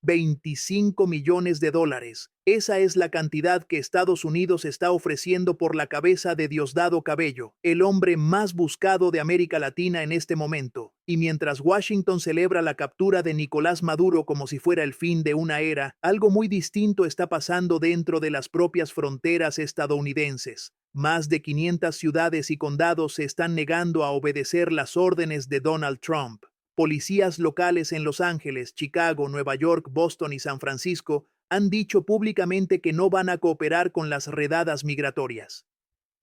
$25 millones. Esa es la cantidad que Estados Unidos está ofreciendo por la cabeza de Diosdado Cabello, el hombre más buscado de América Latina en este momento. Y mientras Washington celebra la captura de Nicolás Maduro como si fuera el fin de una era, algo muy distinto está pasando dentro de las propias fronteras estadounidenses. Más de 500 ciudades y condados se están negando a obedecer las órdenes de Donald Trump. Policías locales en Los Ángeles, Chicago, Nueva York, Boston y San Francisco han dicho públicamente que no van a cooperar con las redadas migratorias.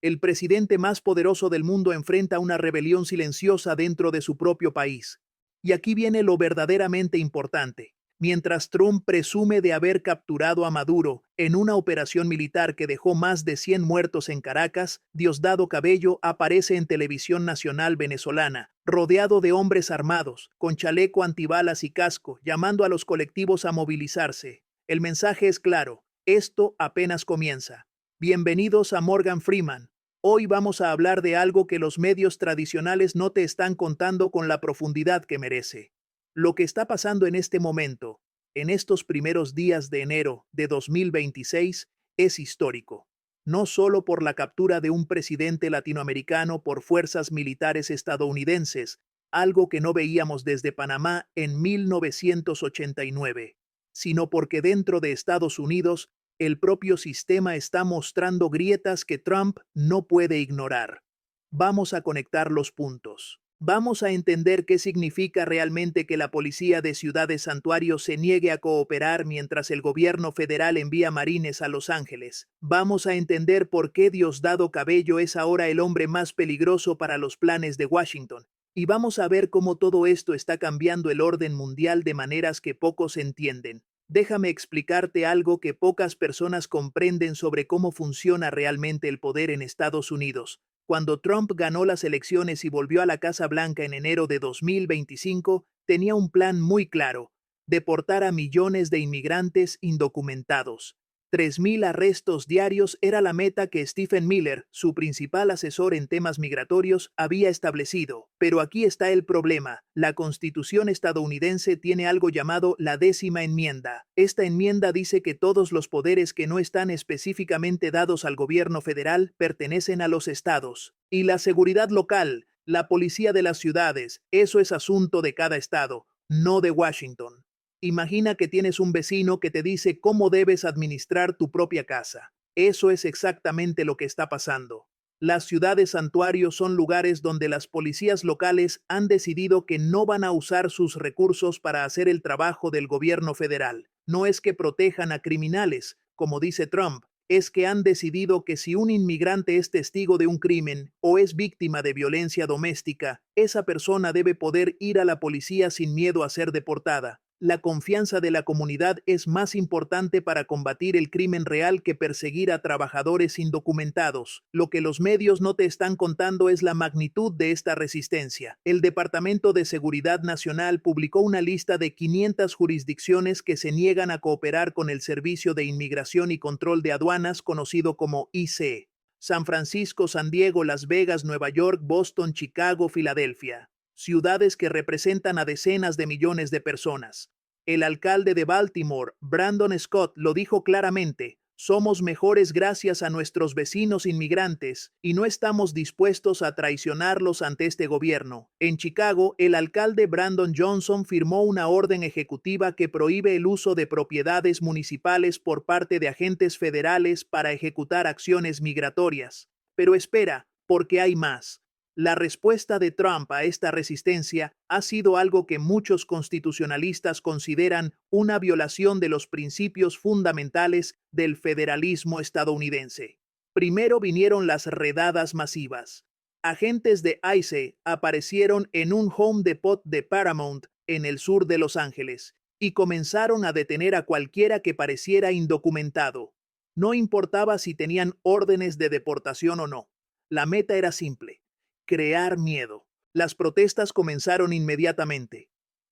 El presidente más poderoso del mundo enfrenta una rebelión silenciosa dentro de su propio país. Y aquí viene lo verdaderamente importante. Mientras Trump presume de haber capturado a Maduro en una operación militar que dejó más de 100 muertos en Caracas, Diosdado Cabello aparece en televisión nacional venezolana, rodeado de hombres armados, con chaleco antibalas y casco, llamando a los colectivos a movilizarse. El mensaje es claro: esto apenas comienza. Bienvenidos a Morgan Freeman. Hoy vamos a hablar de algo que los medios tradicionales no te están contando con la profundidad que merece. Lo que está pasando en este momento, en estos primeros días de enero de 2026, es histórico. No solo por la captura de un presidente latinoamericano por fuerzas militares estadounidenses, algo que no veíamos desde Panamá en 1989, sino porque dentro de Estados Unidos, el propio sistema está mostrando grietas que Trump no puede ignorar. Vamos a conectar los puntos. Vamos a entender qué significa realmente que la policía de Ciudades Santuario se niegue a cooperar mientras el gobierno federal envía marines a Los Ángeles. Vamos a entender por qué Diosdado Cabello es ahora el hombre más peligroso para los planes de Washington. Y vamos a ver cómo todo esto está cambiando el orden mundial de maneras que pocos entienden. Déjame explicarte algo que pocas personas comprenden sobre cómo funciona realmente el poder en Estados Unidos. Cuando Trump ganó las elecciones y volvió a la Casa Blanca en enero de 2025, tenía un plan muy claro: deportar a millones de inmigrantes indocumentados. 3.000 arrestos diarios era la meta que Stephen Miller, su principal asesor en temas migratorios, había establecido. Pero aquí está el problema: la Constitución estadounidense tiene algo llamado la 10ª enmienda. Esta enmienda dice que todos los poderes que no están específicamente dados al gobierno federal pertenecen a los estados. Y la seguridad local, la policía de las ciudades, eso es asunto de cada estado, no de Washington. Imagina que tienes un vecino que te dice cómo debes administrar tu propia casa. Eso es exactamente lo que está pasando. Las ciudades santuarios son lugares donde las policías locales han decidido que no van a usar sus recursos para hacer el trabajo del gobierno federal. No es que protejan a criminales, como dice Trump, es que han decidido que si un inmigrante es testigo de un crimen o es víctima de violencia doméstica, esa persona debe poder ir a la policía sin miedo a ser deportada. La confianza de la comunidad es más importante para combatir el crimen real que perseguir a trabajadores indocumentados. Lo que los medios no te están contando es la magnitud de esta resistencia. El Departamento de Seguridad Nacional publicó una lista de 500 jurisdicciones que se niegan a cooperar con el Servicio de Inmigración y Control de Aduanas, conocido como ICE. San Francisco, San Diego, Las Vegas, Nueva York, Boston, Chicago, Filadelfia. Ciudades que representan a decenas de millones de personas. El alcalde de Baltimore, Brandon Scott, lo dijo claramente: somos mejores gracias a nuestros vecinos inmigrantes y no estamos dispuestos a traicionarlos ante este gobierno. En Chicago, el alcalde Brandon Johnson firmó una orden ejecutiva que prohíbe el uso de propiedades municipales por parte de agentes federales para ejecutar acciones migratorias. Pero espera, porque hay más. La respuesta de Trump a esta resistencia ha sido algo que muchos constitucionalistas consideran una violación de los principios fundamentales del federalismo estadounidense. Primero vinieron las redadas masivas. Agentes de ICE aparecieron en un Home Depot de Paramount, en el sur de Los Ángeles, y comenzaron a detener a cualquiera que pareciera indocumentado. No importaba si tenían órdenes de deportación o no. La meta era simple: crear miedo. Las protestas comenzaron inmediatamente.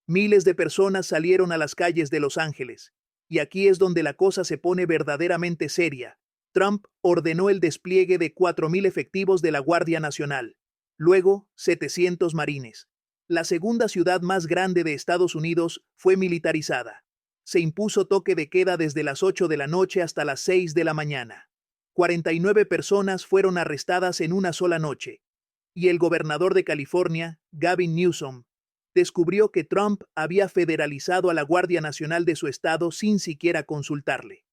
Miles de personas salieron a las calles de Los Ángeles. Y aquí es donde la cosa se pone verdaderamente seria. Trump ordenó el despliegue de 4.000 efectivos de la Guardia Nacional. Luego, 700 marines. La segunda ciudad más grande de Estados Unidos fue militarizada. se impuso toque de queda desde las 8 de la noche hasta las 6 de la mañana. 49 personas fueron arrestadas en una sola noche. Y el gobernador de California, Gavin Newsom, descubrió que Trump había federalizado a la Guardia Nacional de su estado sin siquiera consultarle.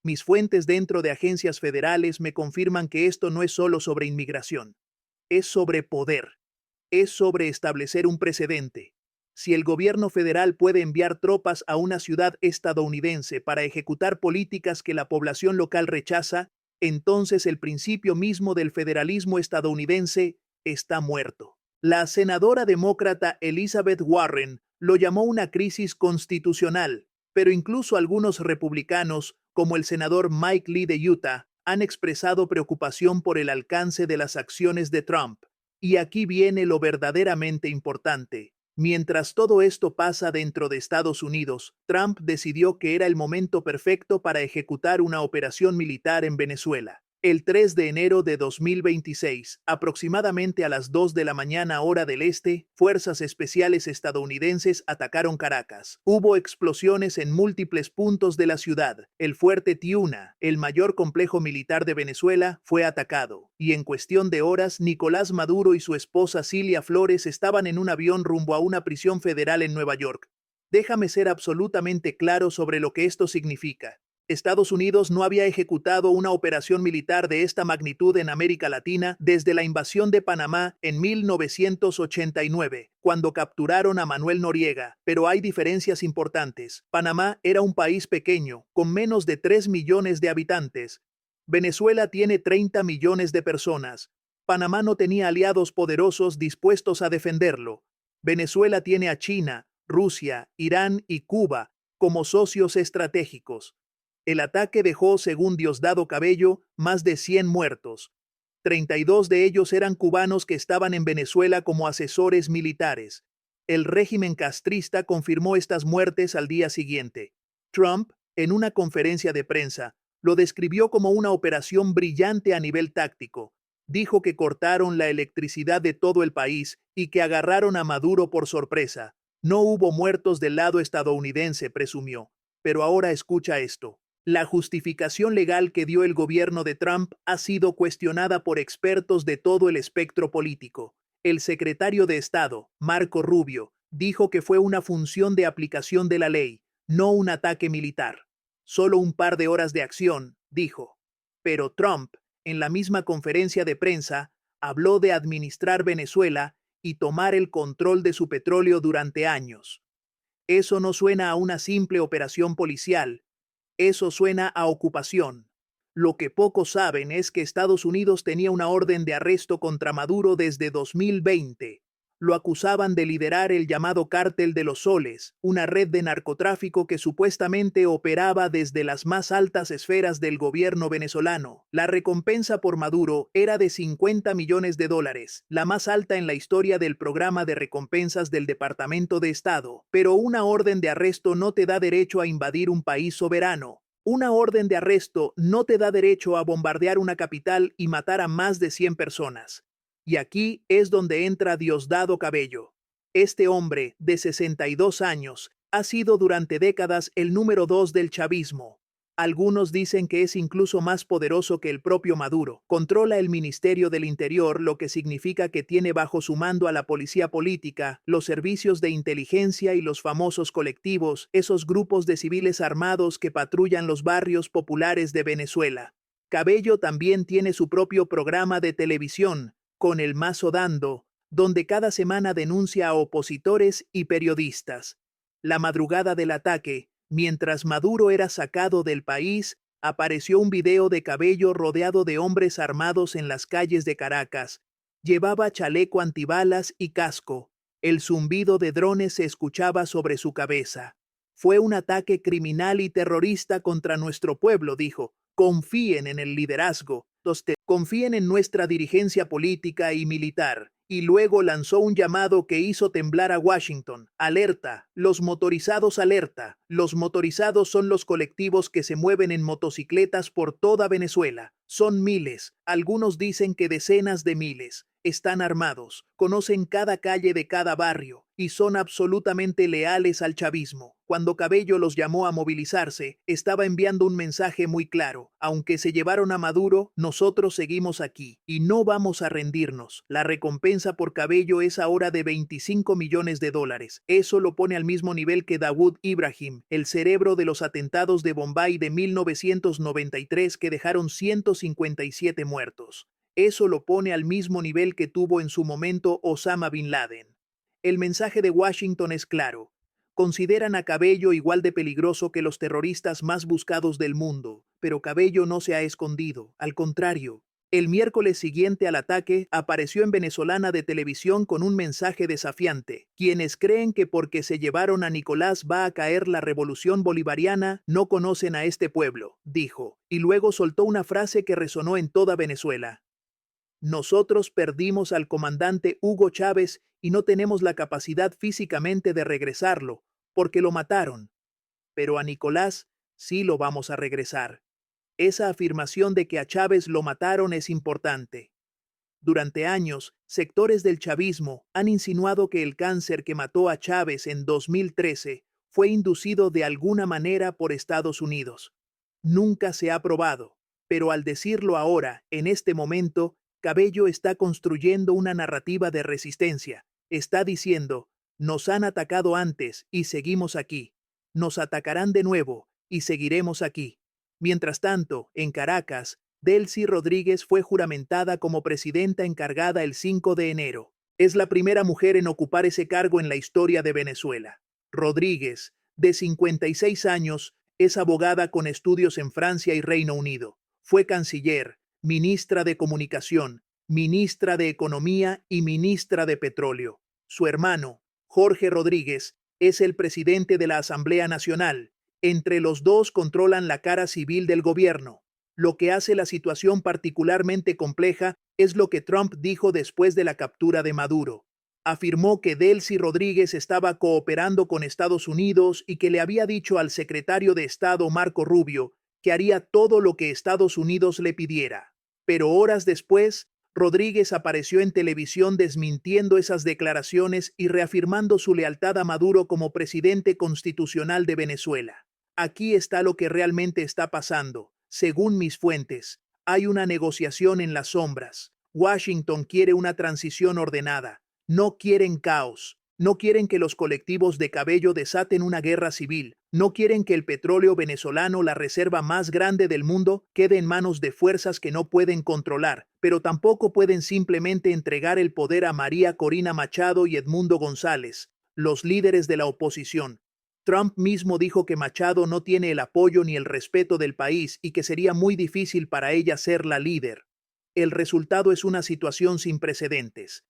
Mis fuentes dentro de agencias federales me confirman que esto no es solo sobre inmigración, es sobre poder, es sobre establecer un precedente. Si el gobierno federal puede enviar tropas a una ciudad estadounidense para ejecutar políticas que la población local rechaza, entonces el principio mismo del federalismo estadounidense está muerto. La senadora demócrata Elizabeth Warren lo llamó una crisis constitucional, pero incluso algunos republicanos, como el senador Mike Lee de Utah, han expresado preocupación por el alcance de las acciones de Trump. Y aquí viene lo verdaderamente importante. Mientras todo esto pasa dentro de Estados Unidos, Trump decidió que era el momento perfecto para ejecutar una operación militar en Venezuela. El 3 de enero de 2026, aproximadamente a las 2 de la mañana hora del este, fuerzas especiales estadounidenses atacaron Caracas. Hubo explosiones en múltiples puntos de la ciudad. El fuerte Tiuna, el mayor complejo militar de Venezuela, fue atacado. Y en cuestión de horas, Nicolás Maduro y su esposa Cilia Flores estaban en un avión rumbo a una prisión federal en Nueva York. Déjame ser absolutamente claro sobre lo que esto significa. Estados Unidos no había ejecutado una operación militar de esta magnitud en América Latina desde la invasión de Panamá en 1989, cuando capturaron a Manuel Noriega, pero hay diferencias importantes. Panamá era un país pequeño, con menos de 3 millones de habitantes. Venezuela tiene 30 millones de personas. Panamá no tenía aliados poderosos dispuestos a defenderlo. Venezuela tiene a China, Rusia, Irán y Cuba como socios estratégicos. El ataque dejó, según Diosdado Cabello, más de 100 muertos. 32 de ellos eran cubanos que estaban en Venezuela como asesores militares. El régimen castrista confirmó estas muertes al día siguiente. Trump, en una conferencia de prensa, lo describió como una operación brillante a nivel táctico. Dijo que cortaron la electricidad de todo el país y que agarraron a Maduro por sorpresa. No hubo muertos del lado estadounidense, presumió. Pero ahora escucha esto. La justificación legal que dio el gobierno de Trump ha sido cuestionada por expertos de todo el espectro político. El secretario de Estado, Marco Rubio, dijo que fue una función de aplicación de la ley, no un ataque militar. Solo un par de horas de acción, dijo. Pero Trump, en la misma conferencia de prensa, habló de administrar Venezuela y tomar el control de su petróleo durante años. Eso no suena a una simple operación policial. Eso suena a ocupación. Lo que pocos saben es que Estados Unidos tenía una orden de arresto contra Maduro desde 2020. Lo acusaban de liderar el llamado Cártel de los Soles, una red de narcotráfico que supuestamente operaba desde las más altas esferas del gobierno venezolano. La recompensa por Maduro era de $50 millones, la más alta en la historia del programa de recompensas del Departamento de Estado. Pero una orden de arresto no te da derecho a invadir un país soberano. Una orden de arresto no te da derecho a bombardear una capital y matar a más de 100 personas. Y aquí es donde entra Diosdado Cabello. Este hombre, de 62 años, ha sido durante décadas el número 2 del chavismo. Algunos dicen que es incluso más poderoso que el propio Maduro. Controla el Ministerio del Interior, lo que significa que tiene bajo su mando a la policía política, los servicios de inteligencia y los famosos colectivos, esos grupos de civiles armados que patrullan los barrios populares de Venezuela. Cabello también tiene su propio programa de televisión, Con el Mazo Dando, donde cada semana denuncia a opositores y periodistas. La madrugada del ataque, mientras Maduro era sacado del país, apareció un video de Cabello rodeado de hombres armados en las calles de Caracas. Llevaba chaleco antibalas y casco. El zumbido de drones se escuchaba sobre su cabeza. Fue un ataque criminal y terrorista contra nuestro pueblo, dijo. Confíen en el liderazgo. Confíen en nuestra dirigencia política y militar. Y luego lanzó un llamado que hizo temblar a Washington. Alerta, los motorizados alerta. Los motorizados son los colectivos que se mueven en motocicletas por toda Venezuela. Son miles, algunos dicen que decenas de miles. Están armados, conocen cada calle de cada barrio y son absolutamente leales al chavismo. Cuando Cabello los llamó a movilizarse, estaba enviando un mensaje muy claro. Aunque se llevaron a Maduro, nosotros seguimos aquí y no vamos a rendirnos. La recompensa por Cabello es ahora de 25 millones de dólares. Eso lo pone al mismo nivel que Dawood Ibrahim, el cerebro de los atentados de Bombay de 1993 que dejaron 157 muertos. Eso lo pone al mismo nivel que tuvo en su momento Osama Bin Laden. El mensaje de Washington es claro. Consideran a Cabello igual de peligroso que los terroristas más buscados del mundo, pero Cabello no se ha escondido, al contrario. El miércoles siguiente al ataque, apareció en Venezolana de Televisión con un mensaje desafiante. Quienes creen que porque se llevaron a Nicolás va a caer la revolución bolivariana, no conocen a este pueblo, dijo, y luego soltó una frase que resonó en toda Venezuela. Nosotros perdimos al comandante Hugo Chávez y no tenemos la capacidad físicamente de regresarlo, porque lo mataron. Pero a Nicolás sí lo vamos a regresar. Esa afirmación de que a Chávez lo mataron es importante. Durante años, sectores del chavismo han insinuado que el cáncer que mató a Chávez en 2013 fue inducido de alguna manera por Estados Unidos. Nunca se ha probado, pero al decirlo ahora, en este momento, Cabello está construyendo una narrativa de resistencia. Está diciendo, nos han atacado antes y seguimos aquí. Nos atacarán de nuevo y seguiremos aquí. Mientras tanto, en Caracas, Delcy Rodríguez fue juramentada como presidenta encargada el 5 de enero. Es la primera mujer en ocupar ese cargo en la historia de Venezuela. Rodríguez, de 56 años, es abogada con estudios en Francia y Reino Unido. Fue canciller, ministra de Comunicación, ministra de Economía y ministra de Petróleo. Su hermano, Jorge Rodríguez, es el presidente de la Asamblea Nacional. Entre los dos controlan la cara civil del gobierno. Lo que hace la situación particularmente compleja es lo que Trump dijo después de la captura de Maduro. Afirmó que Delcy Rodríguez estaba cooperando con Estados Unidos y que le había dicho al secretario de Estado Marco Rubio que haría todo lo que Estados Unidos le pidiera. Pero horas después, Rodríguez apareció en televisión desmintiendo esas declaraciones y reafirmando su lealtad a Maduro como presidente constitucional de Venezuela. Aquí está lo que realmente está pasando. Según mis fuentes, hay una negociación en las sombras. Washington quiere una transición ordenada. No quieren caos. No quieren que los colectivos de Cabello desaten una guerra civil. No quieren que el petróleo venezolano, la reserva más grande del mundo, quede en manos de fuerzas que no pueden controlar, pero tampoco pueden simplemente entregar el poder a María Corina Machado y Edmundo González, los líderes de la oposición. Trump mismo dijo que Machado no tiene el apoyo ni el respeto del país y que sería muy difícil para ella ser la líder. El resultado es una situación sin precedentes.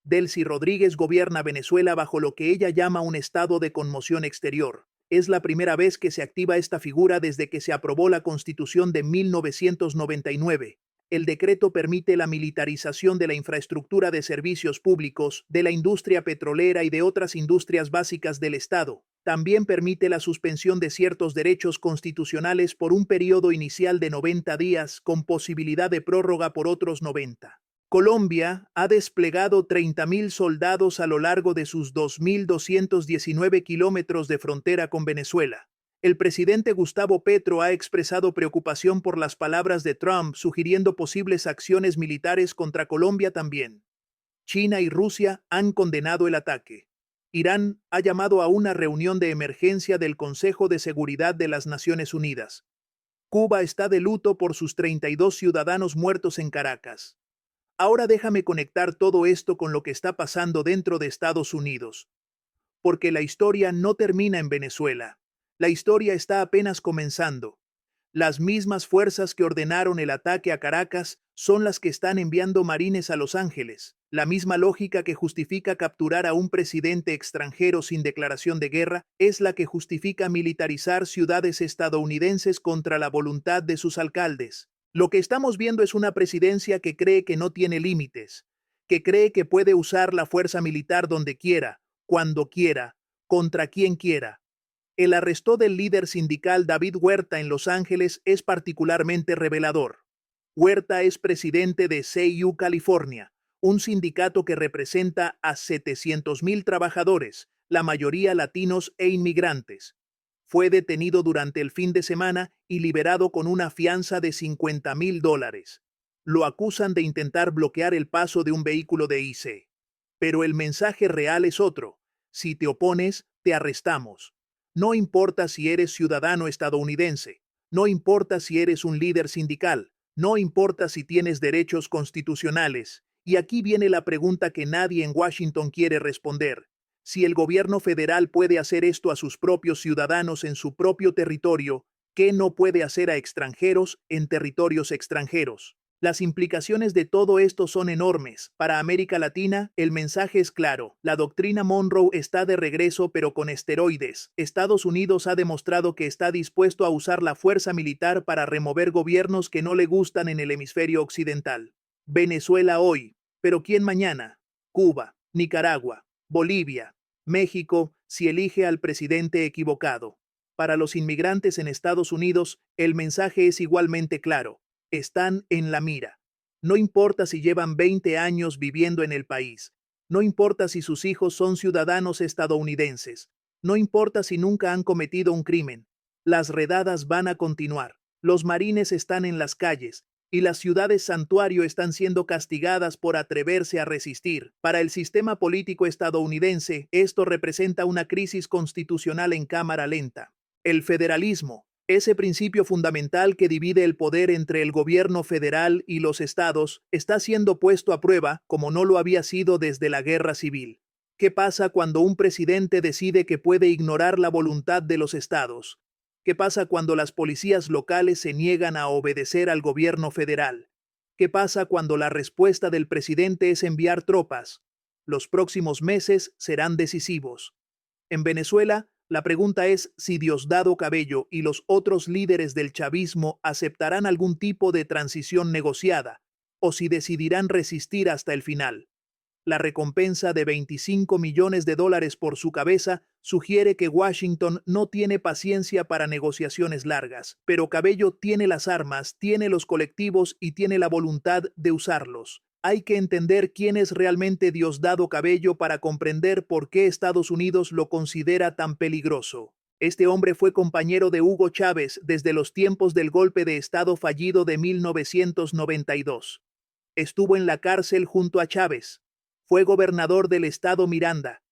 Delcy Rodríguez gobierna Venezuela bajo lo que ella llama un estado de conmoción exterior. Es la primera vez que se activa esta figura desde que se aprobó la Constitución de 1999. El decreto permite la militarización de la infraestructura de servicios públicos, de la industria petrolera y de otras industrias básicas del Estado. También permite la suspensión de ciertos derechos constitucionales por un periodo inicial de 90 días, con posibilidad de prórroga por otros 90. Colombia ha desplegado 30.000 soldados a lo largo de sus 2.219 kilómetros de frontera con Venezuela. El presidente Gustavo Petro ha expresado preocupación por las palabras de Trump, sugiriendo posibles acciones militares contra Colombia también. China y Rusia han condenado el ataque. Irán ha llamado a una reunión de emergencia del Consejo de Seguridad de las Naciones Unidas. Cuba está de luto por sus 32 ciudadanos muertos en Caracas. Ahora déjame conectar todo esto con lo que está pasando dentro de Estados Unidos. Porque la historia no termina en Venezuela. La historia está apenas comenzando. Las mismas fuerzas que ordenaron el ataque a Caracas son las que están enviando marines a Los Ángeles. La misma lógica que justifica capturar a un presidente extranjero sin declaración de guerra es la que justifica militarizar ciudades estadounidenses contra la voluntad de sus alcaldes. Lo que estamos viendo es una presidencia que cree que no tiene límites, que cree que puede usar la fuerza militar donde quiera, cuando quiera, contra quien quiera. El arresto del líder sindical David Huerta en Los Ángeles es particularmente revelador. Huerta es presidente de CU California, un sindicato que representa a 700,000 trabajadores, la mayoría latinos e inmigrantes. Fue detenido durante el fin de semana y liberado con una fianza de $50,000. Lo acusan de intentar bloquear el paso de un vehículo de ICE. Pero el mensaje real es otro. Si te opones, te arrestamos. No importa si eres ciudadano estadounidense, no importa si eres un líder sindical, no importa si tienes derechos constitucionales. Y aquí viene la pregunta que nadie en Washington quiere responder. Si el gobierno federal puede hacer esto a sus propios ciudadanos en su propio territorio, ¿qué no puede hacer a extranjeros en territorios extranjeros? Las implicaciones de todo esto son enormes. Para América Latina, el mensaje es claro. La doctrina Monroe está de regreso, pero con esteroides. Estados Unidos ha demostrado que está dispuesto a usar la fuerza militar para remover gobiernos que no le gustan en el hemisferio occidental. Venezuela hoy, pero ¿quién mañana? Cuba, Nicaragua, Bolivia, México, si elige al presidente equivocado. Para los inmigrantes en Estados Unidos, el mensaje es igualmente claro. Están en la mira. No importa si llevan 20 años viviendo en el país. No importa si sus hijos son ciudadanos estadounidenses. No importa si nunca han cometido un crimen. Las redadas van a continuar. Los marines están en las calles y las ciudades santuario están siendo castigadas por atreverse a resistir. Para el sistema político estadounidense, esto representa una crisis constitucional en cámara lenta. El federalismo, ese principio fundamental que divide el poder entre el gobierno federal y los estados, está siendo puesto a prueba como no lo había sido desde la Guerra Civil. ¿Qué pasa cuando un presidente decide que puede ignorar la voluntad de los estados? ¿Qué pasa cuando las policías locales se niegan a obedecer al gobierno federal? ¿Qué pasa cuando la respuesta del presidente es enviar tropas? Los próximos meses serán decisivos. En Venezuela, la pregunta es si Diosdado Cabello y los otros líderes del chavismo aceptarán algún tipo de transición negociada, o si decidirán resistir hasta el final. La recompensa de $25 millones por su cabeza sugiere que Washington no tiene paciencia para negociaciones largas, pero Cabello tiene las armas, tiene los colectivos y tiene la voluntad de usarlos. Hay que entender quién es realmente Diosdado Cabello para comprender por qué Estados Unidos lo considera tan peligroso. Este hombre fue compañero de Hugo Chávez desde los tiempos del golpe de Estado fallido de 1992. Estuvo en la cárcel junto a Chávez. Fue gobernador del estado Miranda.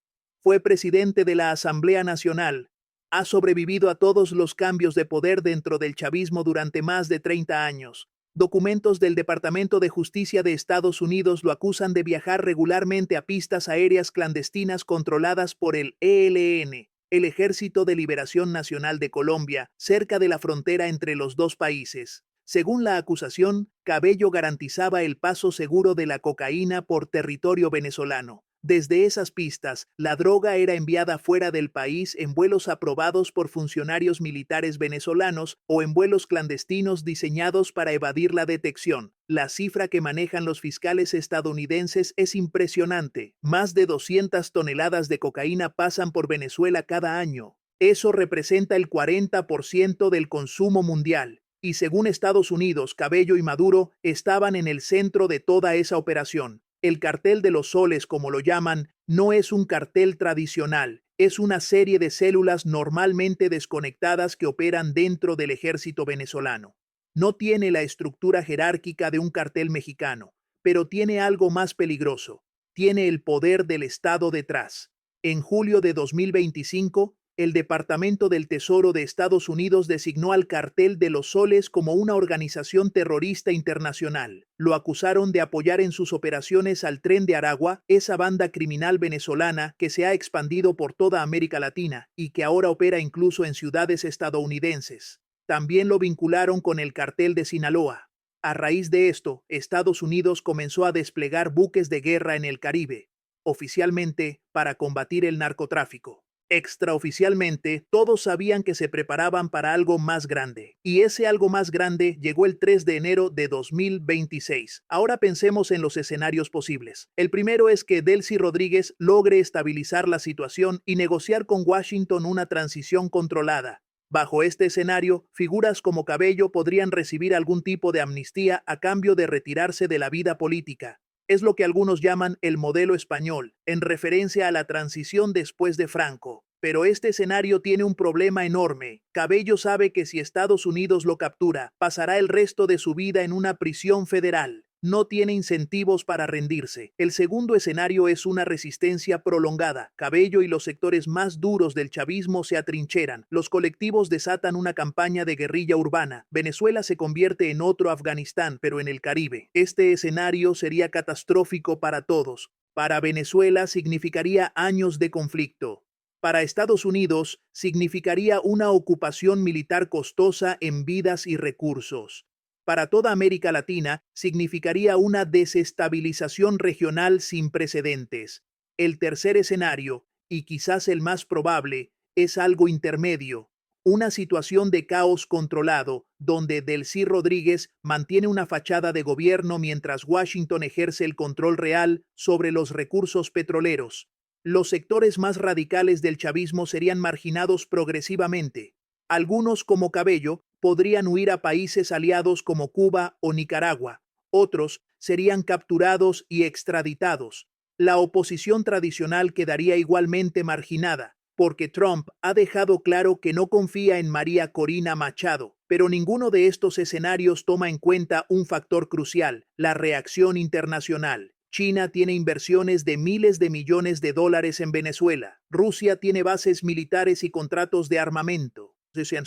Fue presidente de la Asamblea Nacional. Ha sobrevivido a todos los cambios de poder dentro del chavismo durante más de 30 años. Documentos del Departamento de Justicia de Estados Unidos lo acusan de viajar regularmente a pistas aéreas clandestinas controladas por el ELN, el Ejército de Liberación Nacional de Colombia, cerca de la frontera entre los dos países. Según la acusación, Cabello garantizaba el paso seguro de la cocaína por territorio venezolano. Desde esas pistas, la droga era enviada fuera del país en vuelos aprobados por funcionarios militares venezolanos o en vuelos clandestinos diseñados para evadir la detección. La cifra que manejan los fiscales estadounidenses es impresionante. Más de 200 toneladas de cocaína pasan por Venezuela cada año. Eso representa el 40% del consumo mundial. Y según Estados Unidos, Cabello y Maduro estaban en el centro de toda esa operación. El cartel de los soles, como lo llaman, no es un cartel tradicional, es una serie de células normalmente desconectadas que operan dentro del ejército venezolano. No tiene la estructura jerárquica de un cartel mexicano, pero tiene algo más peligroso. Tiene el poder del Estado detrás. En julio de 2025, el Departamento del Tesoro de Estados Unidos designó al Cartel de los Soles como una organización terrorista internacional. Lo acusaron de apoyar en sus operaciones al Tren de Aragua, esa banda criminal venezolana que se ha expandido por toda América Latina y que ahora opera incluso en ciudades estadounidenses. También lo vincularon con el Cartel de Sinaloa. A raíz de esto, Estados Unidos comenzó a desplegar buques de guerra en el Caribe, oficialmente para combatir el narcotráfico. Extraoficialmente, todos sabían que se preparaban para algo más grande, y ese algo más grande llegó el 3 de enero de 2026. Ahora pensemos en los escenarios posibles. El primero es que Delcy Rodríguez logre estabilizar la situación y negociar con Washington una transición controlada. Bajo este escenario, figuras como Cabello podrían recibir algún tipo de amnistía a cambio de retirarse de la vida política. Es lo que algunos llaman el modelo español, en referencia a la transición después de Franco. Pero este escenario tiene un problema enorme. Cabello sabe que si Estados Unidos lo captura, pasará el resto de su vida en una prisión federal. No tiene incentivos para rendirse. El segundo escenario es una resistencia prolongada. Cabello y los sectores más duros del chavismo se atrincheran. Los colectivos desatan una campaña de guerrilla urbana. Venezuela se convierte en otro Afganistán, pero en el Caribe. Este escenario sería catastrófico para todos. Para Venezuela significaría años de conflicto. Para Estados Unidos significaría una ocupación militar costosa en vidas y recursos. Para toda América Latina significaría una desestabilización regional sin precedentes. El tercer escenario, y quizás el más probable, es algo intermedio, una situación de caos controlado, donde Delcy Rodríguez mantiene una fachada de gobierno mientras Washington ejerce el control real sobre los recursos petroleros. Los sectores más radicales del chavismo serían marginados progresivamente. Algunos, como Cabello, podrían huir a países aliados como Cuba o Nicaragua. Otros serían capturados y extraditados. La oposición tradicional quedaría igualmente marginada, porque Trump ha dejado claro que no confía en María Corina Machado. Pero ninguno de estos escenarios toma en cuenta un factor crucial: la reacción internacional. China tiene inversiones de miles de millones de dólares en Venezuela. Rusia tiene bases militares y contratos de armamento.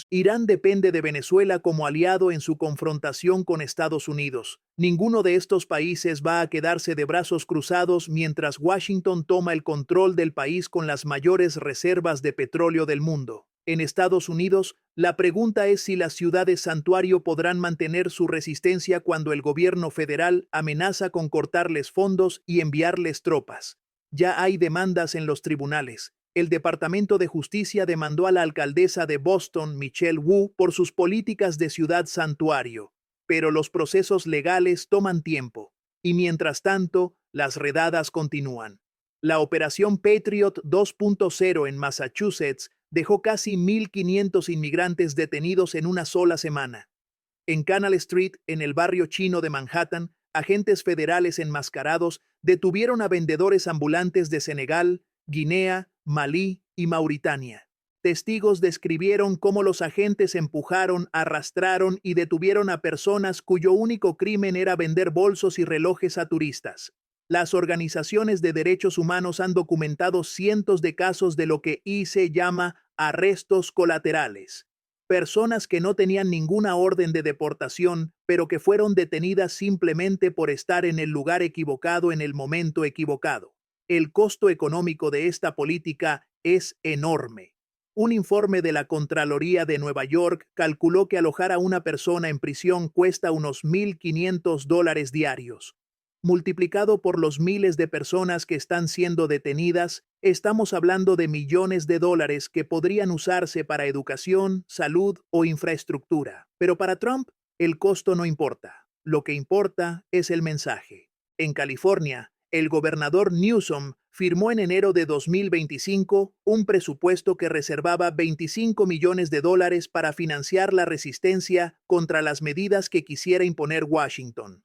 Irán depende de Venezuela como aliado en su confrontación con Estados Unidos. Ninguno de estos países va a quedarse de brazos cruzados mientras Washington toma el control del país con las mayores reservas de petróleo del mundo. En Estados Unidos, la pregunta es si las ciudades santuario podrán mantener su resistencia cuando el gobierno federal amenaza con cortarles fondos y enviarles tropas. Ya hay demandas en los tribunales. El Departamento de Justicia demandó a la alcaldesa de Boston, Michelle Wu, por sus políticas de ciudad santuario. Pero los procesos legales toman tiempo. Y mientras tanto, las redadas continúan. La operación Patriot 2.0 en Massachusetts dejó casi 1.500 inmigrantes detenidos en una sola semana. En Canal Street, en el barrio chino de Manhattan, agentes federales enmascarados detuvieron a vendedores ambulantes de Senegal, Guinea, Malí y Mauritania. Testigos describieron cómo los agentes empujaron, arrastraron y detuvieron a personas cuyo único crimen era vender bolsos y relojes a turistas. Las organizaciones de derechos humanos han documentado cientos de casos de lo que se llama arrestos colaterales. Personas que no tenían ninguna orden de deportación, pero que fueron detenidas simplemente por estar en el lugar equivocado en el momento equivocado. El costo económico de esta política es enorme. Un informe de la Contraloría de Nueva York calculó que alojar a una persona en prisión cuesta unos $1.500 diarios. Multiplicado por los miles de personas que están siendo detenidas, estamos hablando de millones de dólares que podrían usarse para educación, salud o infraestructura. Pero para Trump, el costo no importa. Lo que importa es el mensaje. En California, el gobernador Newsom firmó en enero de 2025 un presupuesto que reservaba $25 millones para financiar la resistencia contra las medidas que quisiera imponer Washington.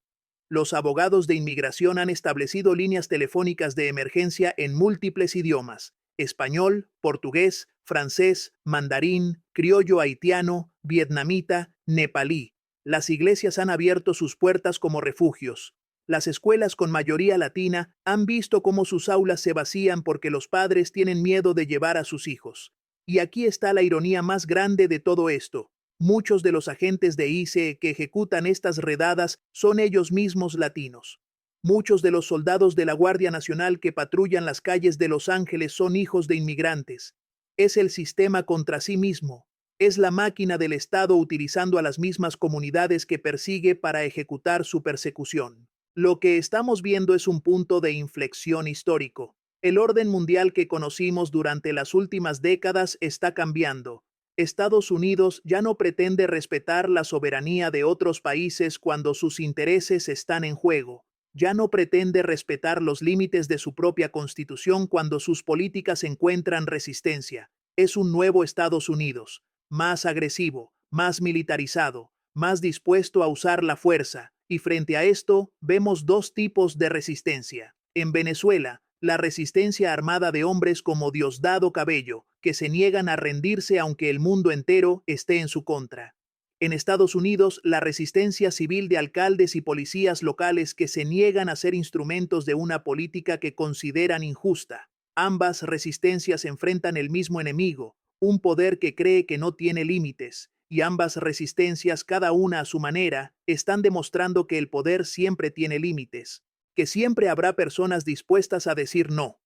Los abogados de inmigración han establecido líneas telefónicas de emergencia en múltiples idiomas: español, portugués, francés, mandarín, criollo haitiano, vietnamita, nepalí. Las iglesias han abierto sus puertas como refugios. Las escuelas con mayoría latina han visto cómo sus aulas se vacían porque los padres tienen miedo de llevar a sus hijos. Y aquí está la ironía más grande de todo esto. Muchos de los agentes de ICE que ejecutan estas redadas son ellos mismos latinos. Muchos de los soldados de la Guardia Nacional que patrullan las calles de Los Ángeles son hijos de inmigrantes. Es el sistema contra sí mismo. Es la máquina del Estado utilizando a las mismas comunidades que persigue para ejecutar su persecución. Lo que estamos viendo es un punto de inflexión histórico. El orden mundial que conocimos durante las últimas décadas está cambiando. Estados Unidos ya no pretende respetar la soberanía de otros países cuando sus intereses están en juego. Ya no pretende respetar los límites de su propia constitución cuando sus políticas encuentran resistencia. Es un nuevo Estados Unidos, más agresivo, más militarizado, más dispuesto a usar la fuerza. Y frente a esto, vemos dos tipos de resistencia. En Venezuela, la resistencia armada de hombres como Diosdado Cabello, que se niegan a rendirse aunque el mundo entero esté en su contra. En Estados Unidos, la resistencia civil de alcaldes y policías locales que se niegan a ser instrumentos de una política que consideran injusta. Ambas resistencias enfrentan el mismo enemigo, un poder que cree que no tiene límites, y ambas resistencias, cada una a su manera, están demostrando que el poder siempre tiene límites, que siempre habrá personas dispuestas a decir no,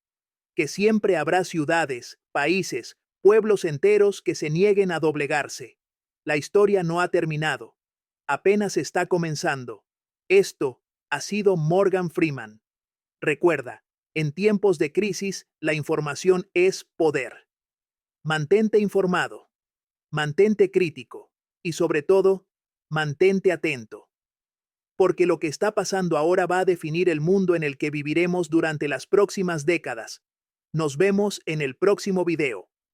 que siempre habrá ciudades, países, pueblos enteros que se nieguen a doblegarse. La historia no ha terminado. Apenas está comenzando. Esto ha sido Morgan Freeman. Recuerda, en tiempos de crisis, la información es poder. Mantente informado, mantente crítico y sobre todo, mantente atento. Porque lo que está pasando ahora va a definir el mundo en el que viviremos durante las próximas décadas. Nos vemos en el próximo video.